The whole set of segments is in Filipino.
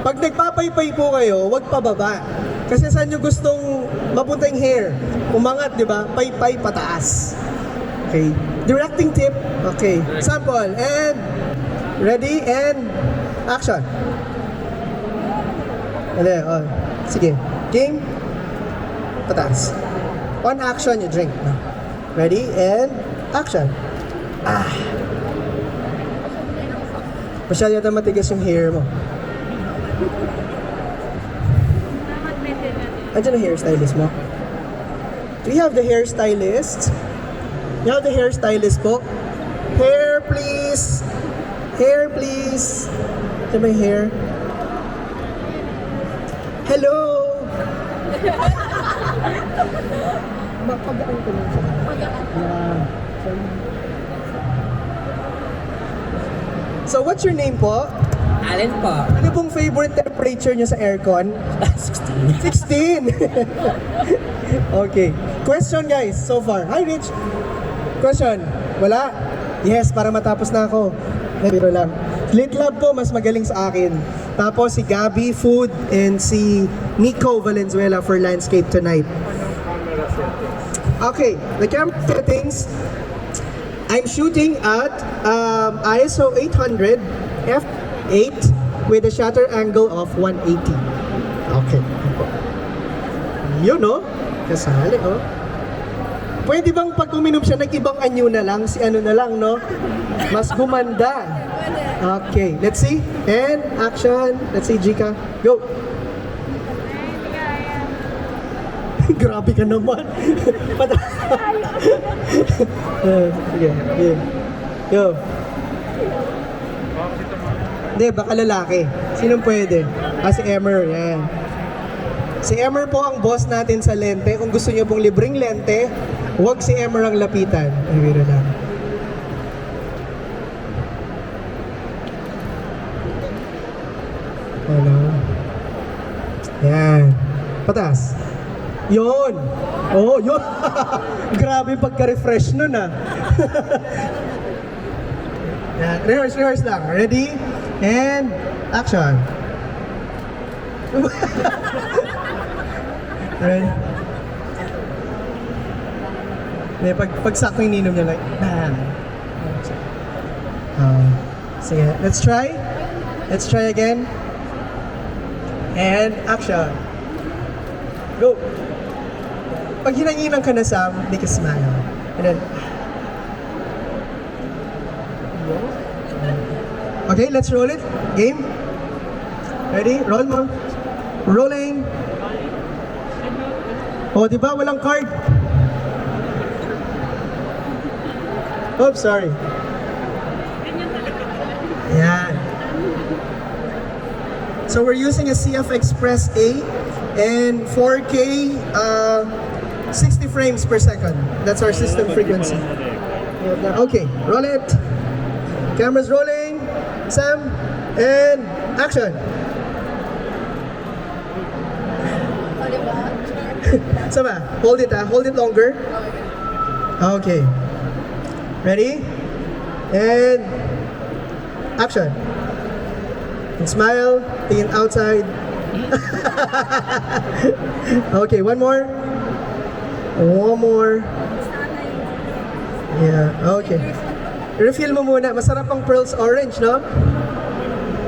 Pag nagpapaypay po kayo, huwag pababa. Kasi saan nyo gustong mapunta yung hair? Umangat, di ba? Paypay pataas. Okay. Directing tip. Okay. Sample. And ready and action. And then, oh. Sige. Game. Pataas. On action, you drink. Ready and action. Ah. Masyado yata matigas yung hair mo. Andiyan ang hairstylist mo? Do you have the hairstylist? You have the hairstylist po? Hair please! Hair please! Ito may hair. Hello! Mapagaan ko lang siya. Yeah. So what's your name po? Allen po. Ano pong favorite temperature nyo sa aircon? 16. 16! Okay. Question guys, so far. Hi Rich! Question. Wala? Yes, para matapos na ako. Pero lang. Lit Lab po, mas magaling sa akin. Tapos si Gabby, food, and si Nico Valenzuela for landscape tonight. Okay, the camera settings. I'm shooting at ISO 800 f8 with a shutter angle of 180. Okay. Yun, no? Kasali, oh. Pwede bang pag uminom siya, nag-ibang anyo na lang, si ano na lang, no? Mas gumanda. Okay, let's see. And action. Let's see, Jika. Go. Grabe ka naman. Sige, sige. Go. Hindi, baka lalaki. Sinong pwede? Si Emmer, yan. Si Emmer po ang boss natin sa lente. Kung gusto niyo pong libreng lente, huwag si Emmer ang lapitan. Ay, biro lang. Hello. Yan. Patas. Yun. Oh, yun. Grabe pagka-refresh nun, ah. Yan. Rehearse lang. Ready? And action. Ready? Pag sakto yung ninom niya, like, bam. Sige, let's try. Let's try again. And action. Go. Pag hinanginan ka na, Sam, make a smile. And then, okay, let's roll it. Game. Ready? Roll mo. Rolling. Oh, di ba? Walang card. Oops, sorry. Yan. So we're using a CF Express A and 4K 60 frames per second. That's our system frequency. Okay, roll it. Camera's rolling. Sam, and action. Sama, hold it hold it longer. Okay. Ready? And action. And smile, tingin outside. Okay, one more. One more. Yeah, okay. Refill mo muna. Masarap ang pearls orange, no?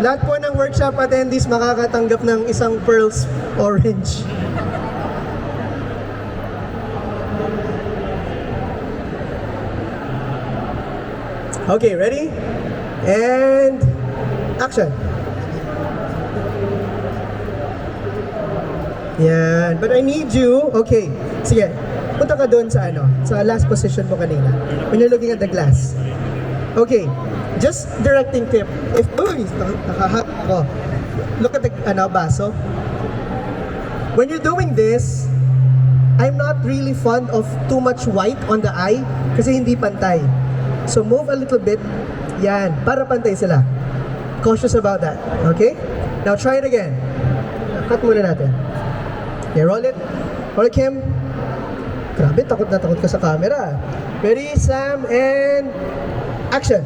Lahat po ng workshop attendees makakatanggap ng isang pearls orange. Okay, ready? And action. Yan. But I need you. Okay. Sige. Punta ka doon sa sa last position mo kanina. When you're looking at the glass. Okay. Just directing tip. If, nakahat ko. Look at the, baso. When you're doing this, I'm not really fond of too much white on the eye kasi hindi pantay. So move a little bit. Yan. Para pantay sila. Cautious about that. Okay? Now try it again. Cut muna natin. Okay, roll it. Roll it, Kim. Grabe, takot na takot ka sa camera. Ready, Sam, and action.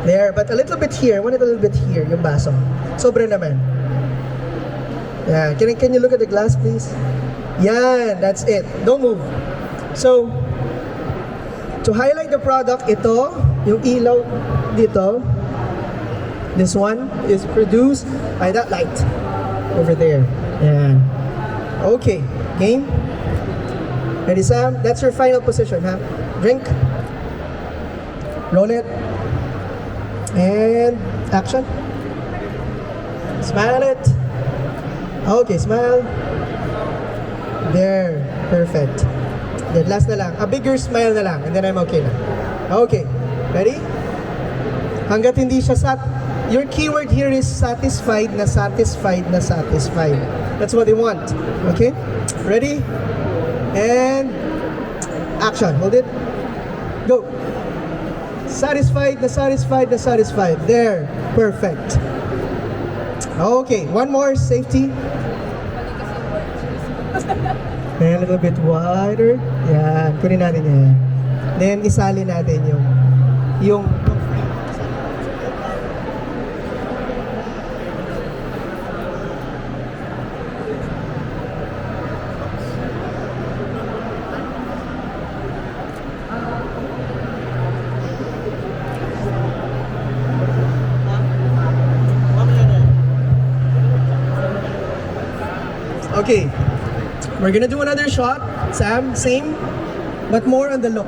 There, but a little bit here. I want it a little bit here, yung baso. Sobra naman. Yeah, can you look at the glass, please? Yan, that's it. Don't move. So, to highlight the product, ito, yung ilaw dito, this one is produced by that light over there. Yan. Okay, game. Ready, Sam? That's your final position, ha? Drink. Roll it. And action. Smile it. Okay, smile. There. Perfect. Then last na lang. A bigger smile na lang. And then I'm okay na. Okay. Ready? Hanggat hindi siya your keyword here is satisfied na satisfied na satisfied. That's what they want. Okay? Ready? And action. Hold it. Go. Satisfied na satisfied na satisfied. There. Perfect. Okay. One more. Safety. And a little bit wider. Yan. Kunin natin yan. Then, isali natin yung okay. We're gonna do another shot. Sam, same, but more on the look.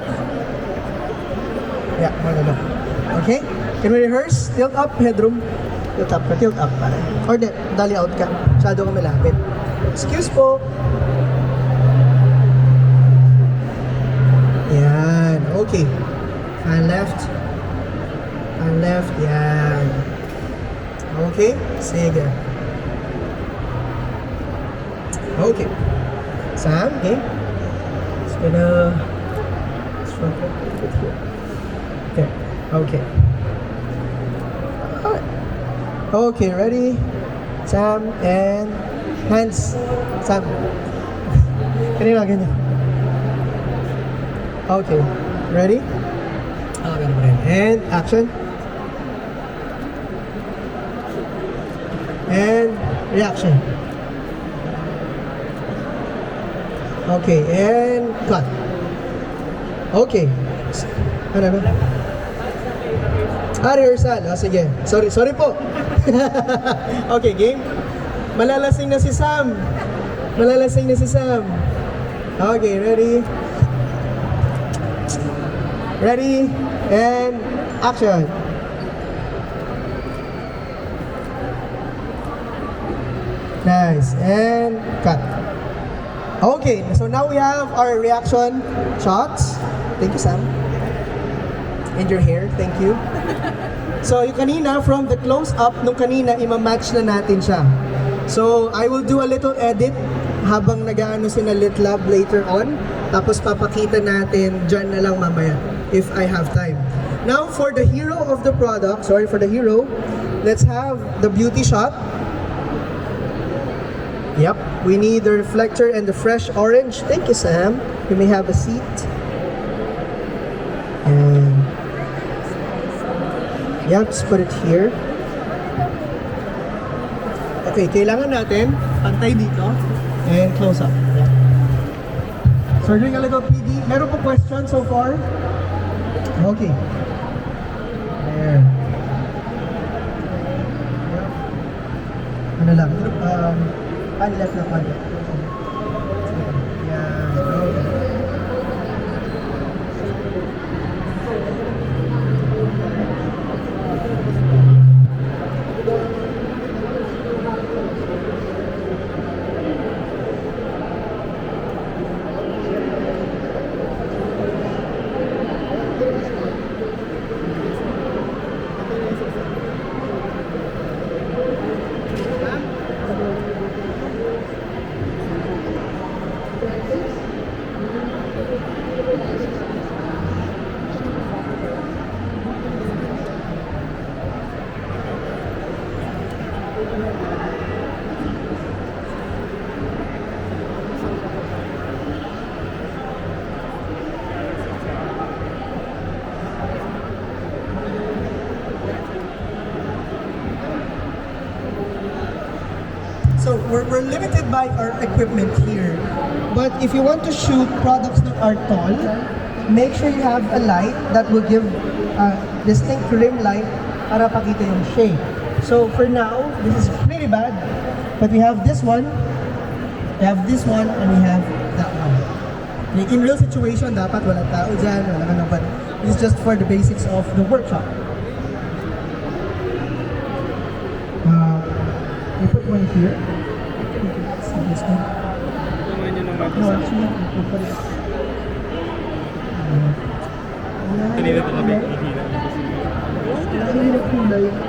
Yeah, more on the look. Okay? Can we rehearse? Tilt up, headroom. Tilt up ka, tilt up. Or dali out ka. Masyado ka malapit. Excuse po. Yan. Okay. And left. And left. Yan. Okay? Sige. Okay. Sam, okay? Just gonna struggle with here. There. Okay. Alright. Okay, ready? Sam, and hands. Sam. Kanina, ganyan. Okay. Ready? And action. And reaction. Okay, and cut. Okay. Ano na? Rehearsal. Sige. Sorry po. Okay, game. Malalasing na si Sam. Malalasing na si Sam. Okay, ready? Ready? And action. Nice. And cut. Okay, so now we have our reaction shots. Thank you, Sam. And your hair, thank you. So, yung kanina, from the close-up, nung kanina, ima-match na natin siya. So, I will do a little edit habang nag-ano sina Litlab later on. Tapos papakita natin dyan na lang mamaya, if I have time. Now, for the hero of the product, let's have the beauty shot. Yep, we need the reflector and the fresh orange. Thank you, Sam. You may have a seat. And yeah, just put it here. Okay, kailangan natin pantay dito and close up. Yeah. So we're doing a little PD. Meron po question so far? Okay. There. Ano lang? Left na pala. Yan. Okay. So we're limited by our equipment here. But if you want to shoot products that are tall, make sure you have a light that will give a distinct rim light para pakita yung shape. So for now, this is pretty bad. But we have this one, we have this one, and we have that one. Okay, in real situation, dapat walang tao dyan, walang ano, but this is just for the basics of the workshop. We put one here. See this one? No, actually, we put it. Kanina ito kami. Kanina kulay.